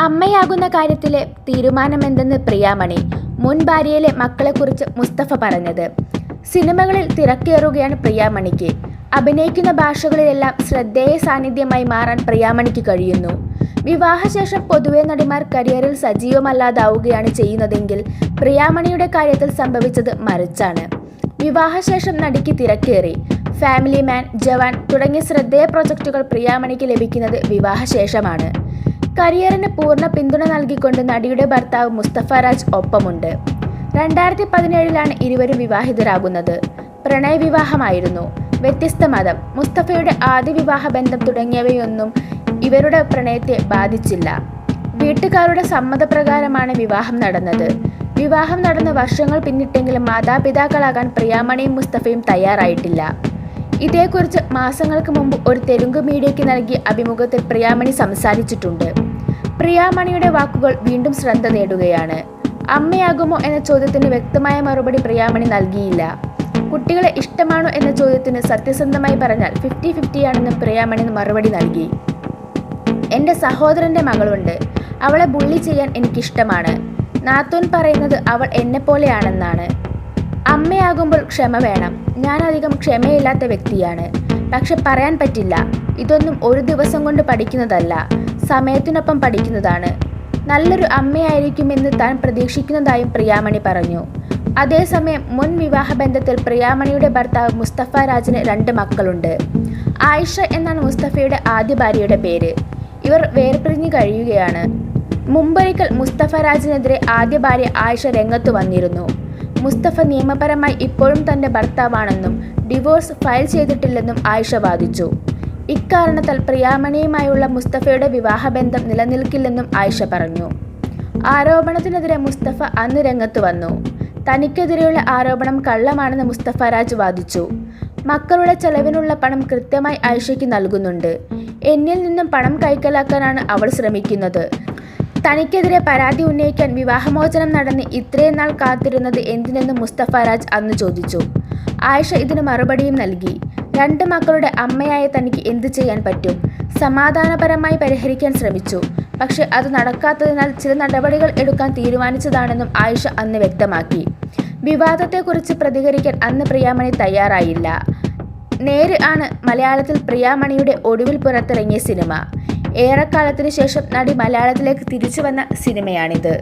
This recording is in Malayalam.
അമ്മയാകുന്ന കാര്യത്തിലെ തീരുമാനമെന്തെന്ന് പ്രിയാമണി, മുൻ ഭാര്യയിലെ മക്കളെക്കുറിച്ച് മുസ്തഫ പറഞ്ഞത്. സിനിമകളിൽ തിരക്കേറുകയാണ് പ്രിയാമണിക്ക്. അഭിനയിക്കുന്ന ഭാഷകളിലെല്ലാം ശ്രദ്ധേയ സാന്നിധ്യമായി മാറാൻ പ്രിയാമണിക്ക് കഴിയുന്നു. വിവാഹശേഷം പൊതുവെ നടിമാർ കരിയറിൽ സജീവമല്ലാതാവുകയാണ് ചെയ്യുന്നതെങ്കിൽ പ്രിയാമണിയുടെ കാര്യത്തിൽ സംഭവിച്ചത് മറിച്ചാണ്. വിവാഹശേഷം നടിക്ക് തിരക്കേറി. ഫാമിലി മാൻ, ജവാൻ തുടങ്ങിയ ശ്രദ്ധേയ പ്രൊജക്റ്റുകൾ പ്രിയാമണിക്ക് ലഭിക്കുന്നത് വിവാഹശേഷമാണ്. കരിയറിന് പൂർണ്ണ പിന്തുണ നൽകിക്കൊണ്ട് നടിയുടെ ഭർത്താവ് മുസ്തഫ രാജ് ഒപ്പമുണ്ട്. 2017 ഇരുവരും വിവാഹിതരാകുന്നത്. പ്രണയവിവാഹമായിരുന്നു. വ്യത്യസ്ത മതം, മുസ്തഫയുടെ ആദ്യ വിവാഹ ബന്ധം തുടങ്ങിയവയൊന്നും ഇവരുടെ പ്രണയത്തെ ബാധിച്ചില്ല. വീട്ടുകാരുടെ സമ്മതപ്രകാരമാണ് വിവാഹം നടന്നത്. വിവാഹം നടന്ന് വർഷങ്ങൾ പിന്നിട്ടെങ്കിലും മാതാപിതാക്കളാകാൻ പ്രിയാമണിയും മുസ്തഫയും തയ്യാറായിട്ടില്ല. ഇതേക്കുറിച്ച് മാസങ്ങൾക്ക് മുമ്പ് ഒരു തെലുങ്ക് മീഡിയയ്ക്ക് നൽകിയ അഭിമുഖത്തിൽ പ്രിയാമണി സംസാരിച്ചിട്ടുണ്ട്. പ്രിയാമണിയുടെ വാക്കുകൾ വീണ്ടും ശ്രദ്ധ നേടുകയാണ്. അമ്മയാകുമോ എന്ന ചോദ്യത്തിന് വ്യക്തമായ മറുപടി പ്രിയാമണി നൽകിയില്ല. കുട്ടികളെ ഇഷ്ടമാണോ എന്ന ചോദ്യത്തിന് സത്യസന്ധമായി പറഞ്ഞാൽ 50-50 ആണെന്ന് പ്രിയാമണി മറുപടി നൽകി. എൻ്റെ സഹോദരൻ്റെ മകളുണ്ട്. അവളെ ബുള്ളി ചെയ്യാൻ എനിക്കിഷ്ടമാണ്. നാത്തൂൻ പറയുന്നത് അവൾ എന്നെപ്പോലെയാണെന്നാണ്. അമ്മയാകുമ്പോൾ ക്ഷമ വേണം. ഞാൻ അധികം ക്ഷമയില്ലാത്ത വ്യക്തിയാണ്. പക്ഷെ പറയാൻ പറ്റില്ല. ഇതൊന്നും ഒരു ദിവസം കൊണ്ട് പഠിക്കുന്നതല്ല, സമയത്തിനൊപ്പം പഠിക്കുന്നതാണ്. നല്ലൊരു അമ്മയായിരിക്കുമെന്ന് താൻ പ്രതീക്ഷിക്കുന്നതായും പ്രിയാമണി പറഞ്ഞു. അതേസമയം മുൻ വിവാഹ ബന്ധത്തിൽ പ്രിയാമണിയുടെ ഭർത്താവ് മുസ്തഫ രാജിന് 2 മക്കളുണ്ട്. ആയിഷ എന്നാണ് മുസ്തഫയുടെ ആദ്യ ഭാര്യയുടെ പേര്. ഇവർ വേർപിരിഞ്ഞു കഴിയുകയാണ്. മുമ്പൊരിക്കൽ മുസ്തഫ രാജിനെതിരെ ആദ്യ ഭാര്യ ആയിഷ രംഗത്ത് വന്നിരുന്നു. മുസ്തഫ നിയമപരമായി ഇപ്പോഴും തൻ്റെ ഭർത്താവാണെന്നും ഡിവോഴ്സ് ഫയൽ ചെയ്തിട്ടില്ലെന്നും ആയിഷ വാദിച്ചു. ഇക്കാരണത്താൽ പ്രിയാമണിയുമായുള്ള മുസ്തഫയുടെ വിവാഹബന്ധം നിലനിൽക്കില്ലെന്നും ആയിഷ പറഞ്ഞു. ആരോപണത്തിനെതിരെ മുസ്തഫ അന്ന് രംഗത്ത് വന്നു. തനിക്കെതിരെയുള്ള ആരോപണം കള്ളമാണെന്ന് മുസ്തഫ രാജ് വാദിച്ചു. മക്കളുടെ ചെലവിനുള്ള പണം കൃത്യമായി ആയിഷയ്ക്ക് നൽകുന്നുണ്ട്. എന്നിൽ നിന്നും പണം കൈക്കലാക്കാനാണ് അവൾ ശ്രമിക്കുന്നത്. തനിക്കെതിരെ പരാതി ഉന്നയിക്കാൻ വിവാഹമോചനം നടന്ന് ഇത്രയും നാൾ കാത്തിരുന്നത് എന്തിനെന്ന് മുസ്തഫ രാജ് അന്ന് ചോദിച്ചു. ആയിഷ ഇതിന് മറുപടിയും നൽകി. 2 മക്കളുടെ അമ്മയായ തനിക്ക് എന്ത് ചെയ്യാൻ പറ്റും? സമാധാനപരമായി പരിഹരിക്കാൻ ശ്രമിച്ചു. പക്ഷെ അത് നടക്കാത്തതിനാൽ ചില നടപടികൾ എടുക്കാൻ തീരുമാനിച്ചതാണെന്നും ആയിഷ അന്ന് വ്യക്തമാക്കി. വിവാദത്തെക്കുറിച്ച് പ്രതികരിക്കാൻ അന്ന് പ്രിയാമണി തയ്യാറായില്ല. നേര് ആണ് മലയാളത്തിൽ പ്രിയാമണിയുടെ ഒടുവിൽ പുറത്തിറങ്ങിയ സിനിമ. ഏറെക്കാലത്തിന് ശേഷം നടി മലയാളത്തിലേക്ക് തിരിച്ചു വന്ന സിനിമയാണിത്.